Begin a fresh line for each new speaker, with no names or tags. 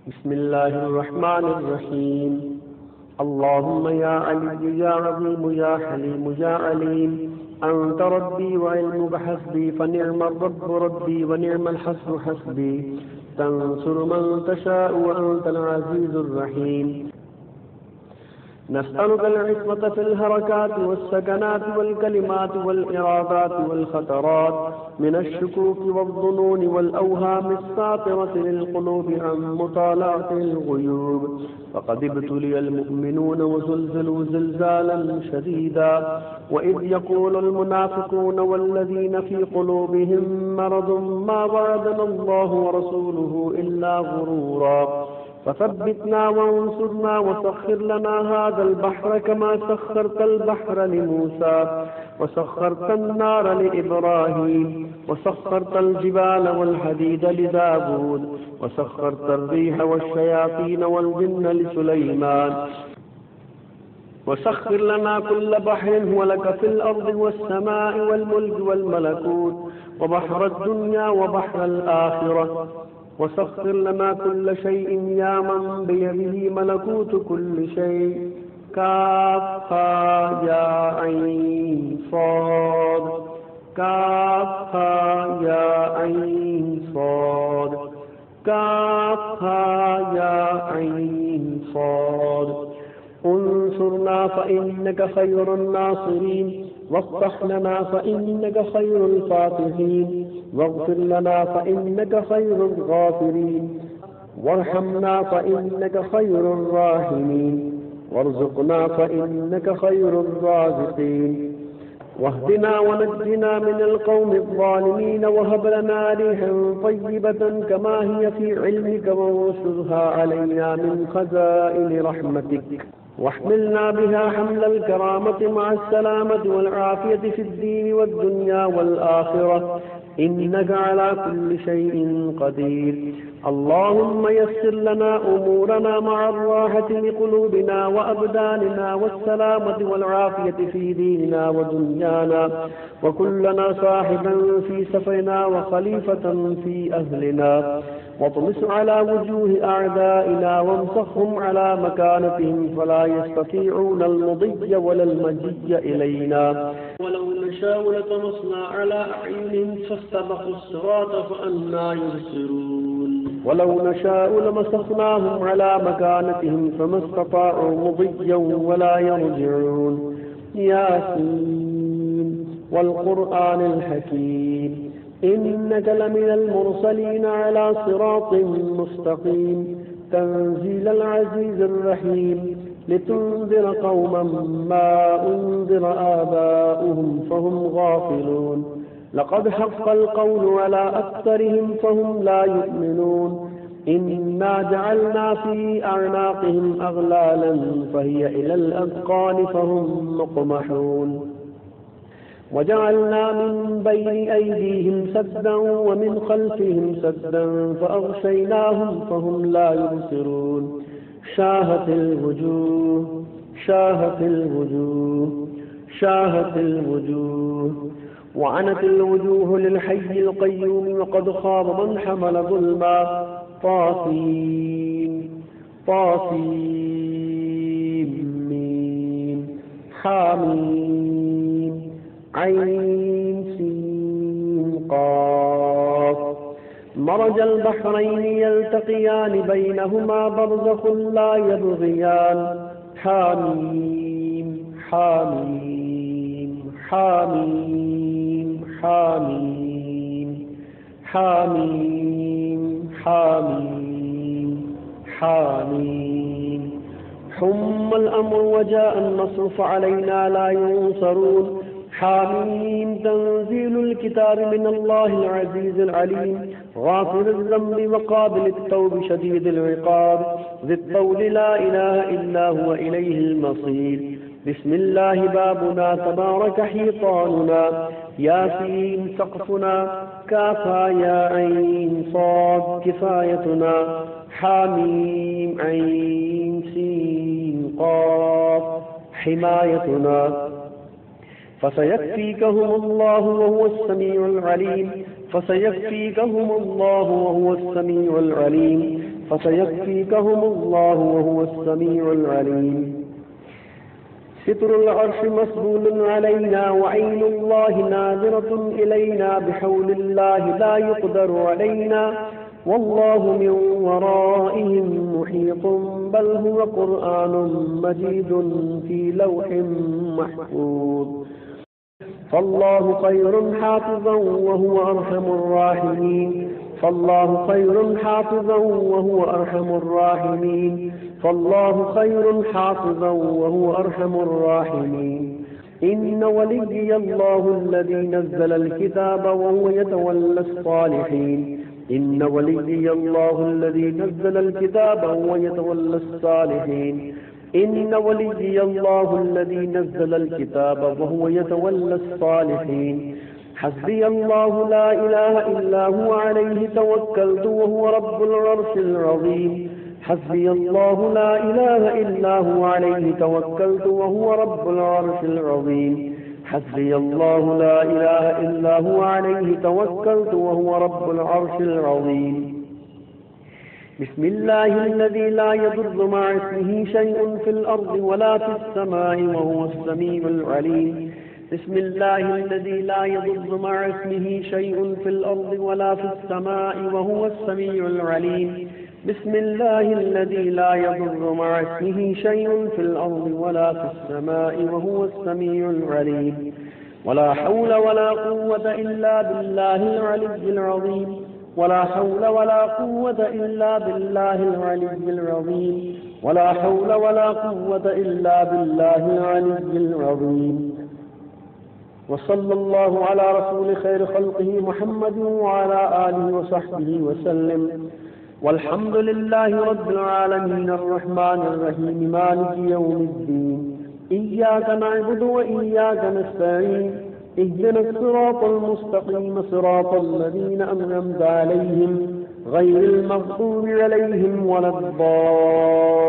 बिस्मिल्लाहिर्रहमानिर्रहीम। अल्लाहुम्मा या अली या अज़ीम या हलीम या अलीम अंत रब्बी व इल्मुक हस्बी फनिअमर रब्बु रब्बी व निअमल हस्बु हस्बी तंसुरु मन तशाअ व अंतल अज़ीज़ुर रहीम। नस्अलुक अल-इस्मत फिल हरकात वस्सकनात वल-कलिमात वल-इरादात वल-खतरात मिनश-शुकूक वज़-ज़ुनून वल-अवहाम अस्सातिरत लिल-क़ुलूब अन मुतालअतिल ग़ुयूब। फ़क़द इब्तुलियल मुअ्मिनून वज़ुलज़िलू ज़िलज़ालन शदीदा वइज़ यक़ूलुल मुनाफ़िक़ून वल्लज़ीन फ़ी क़ुलूबिहिम मरज़ुन मा वअदना अल्लाहु व रसूलुहु इल्ला ग़ुरूरा। फसब्बितना वंसुरना वसख्खिर लना हाज़ल बहर कमा सख्खरतल बहर लिमूसा वसख्खरतन नार लिइब्राहीम वसख्खरतल जिबाल वल हदीद लिदाऊद वसख्खरतर रिह वश्शयातीन वल जिन्न लिसुलैमान वसख्खिर लना कुल्ल बहरिन हुवा लक फिल अर्दि वस्समाइ वल मुल्क वल मलकूत व बहरद दुनिया व बहरल आखिरह वसख्खिर लना कुल्ल शैइन या मन बियदिही मलकूतु कुल्लि शै। काफ हा या ऐन साद काफ हा या ऐन साद काफ हा या ऐन साद। उन्सुरना फ़इन्नक खैरुन नासिरीन वफ़्तह लना फ़इन्नक खैरुल फ़ातिहीन वग़्फ़िर लना फ़इन्नक खैरुल ग़ाफ़िरीन वरहमना फ़इन्नक खैरुर राहिमीन वरज़ुक़ना फ़इन्नक खैरुर राज़िक़ीन वहदिना वनज्जिना मिनल क़ौमिज़ ज़ालिमीन वहब लना रिहन तय्यिबतन कमा हिय फ़ी इल्मिक वंशुरहा अलैना मिन ख़ज़ाइनि रहमतिक वहमिलना बिहा हमलल करामति मअस्सलामति वल आफ़ियति फ़िद्दीन वद्दुनिया वल आख़िरह इन्नका अला कुल्लि शैइन क़दीर। अल्लाहुम्मा यस्सिर लना उमूरना मअर्राहति लिक़ुलूबिना व अबदानिना वस्सलामति वल आफ़ियति फ़ी दीनिना व दुनियाना व कुन लना साहिबन फ़ी सफ़रिना व ख़लीफ़तन फ़ी अहलिना वत्मिस अला वजूहि अअदाइना वम्सखहुम अला मकानतिहिम फला यस्ततीऊनल मुदिय्य वलल मजिय्य इलैना वलौ नशाअ लतमस्ना अला अ'युनिहिम फस्तबक़ुस सिरात फअन्ना युबसिरून वलौ नशाअ लमसखनाहुम अला मकानतिहिम फमस्तताअू मुदिय्यन वला यरजिऊन। यासीन वल क़ुरआनिल हकीम इन्नक लमिनल मुरसलीन अला सिरातिन मुस्तक़ीम तंज़ीलल अज़ीज़िर रहीम लितुन्ज़िर क़ौमन मा उन्ज़िर आबाउहुम फ़हुम गाफ़िलून लक़द हक़्क़ल क़ौलु अला अक्सरिहिम फ़हुम ला युमिनून इन्ना जअलना फ़ी अअनाक़िहिम अग़लालन फ़हिय इलल अज़क़ान फ़हुम मुक़महून वजअलना मिन बैनि अयदीहिम सद्दन व मिन ख़ल्फ़िहिम सद्दन फ़अग़शयनाहुम फ़हुम ला युबसिरून। शाहतिल वजूह शाहतिल वजूह शाहतिल वजूह वअनतिल वजूह लिल हय्यिल क़य्यूम वक़द ख़ाब मन हमल ज़ुल्मा। तासीन तासीन मीम हामीम ऐन सीन क़ाफ। मरजल बहरैनि यल्तक़ियान बैनहुमा बरज़ख़ुन ला यबग़ियान। हामीम हामीम हामीम हामीम हामीम हामीम हामीम। हुम्मल अम्रु वजाअन नस्रु फ़अलैना ला युनसरून। हामीम तंज़ीलुल किताबि मिनल्लाहिल अज़ीज़िल अलीम गाफ़िरिज़ ज़ंबि व क़ाबिलित तौबि शदीदिल इक़ाब ज़ित तौलि ला इलाहा इल्ला हुवा इलैहिल मसीर। बिस्मिल्लाहि बाबुना तबारक हितानुना यासीन सक़्फ़ुना काफ़ा या ऐन साद किफ़ायतुना हामीम ऐन सीन क़ाफ हिमायतुना फसयक्फ़ीकहुमुल्लाहु वहुवस समीउल अलीम فسيكفيكهم الله وهو السميع العليم فسيكفيكهم الله وهو السميع العليم. ستر العرش مسبول علينا وعين الله ناظرة إلينا بحول الله لا يقدر علينا والله من ورائهم محيط بل هو قرآن مجيد في لوح محفوظ. فالله خير حافظا وهو أرحم الراحمين فالله خير حافظا وهو أرحم الراحمين فالله خير حافظا وهو أرحم الراحمين. إن وليي الله الذي نزل الكتاب وهو يتولى الصالحين إن وليي الله الذي نزل الكتاب وهو يتولى الصالحين إن وليي الله الذي نزل الكتاب وهو يتولى الصالحين. حسبي الله لا إله إلا هو عليه توكلت وهو رب العرش العظيم حسبي الله لا إله إلا هو عليه توكلت وهو رب العرش العظيم حسبي الله لا إله إلا هو عليه توكلت وهو رب العرش العظيم. بسم الله الذي لا يضر مع اسمه شيء في الأرض ولا في السماء وهو السميع العليم. بسم الله الذي لا يضر مع اسمه شيء في الأرض ولا في السماء وهو السميع العليم. بسم الله الذي لا يضر مع اسمه شيء في الأرض ولا في السماء وهو السميع العليم. ولا حول ولا قوة إلا بالله العلي العظيم ولا حول ولا قوة إلا بالله العلي العظيم ولا حول ولا قوة إلا بالله العلي العظيم. وصلى الله على رسول خير خلقه محمد وعلى آله وصحبه وسلم والحمد لله رب العالمين الرحمن الرحيم مالك يوم الدين. إياك نعبد وإياك نستعين اهدنا الصراط المستقيم صراط الذين أنعمت عليهم غير المغضوب عليهم ولا الضالين.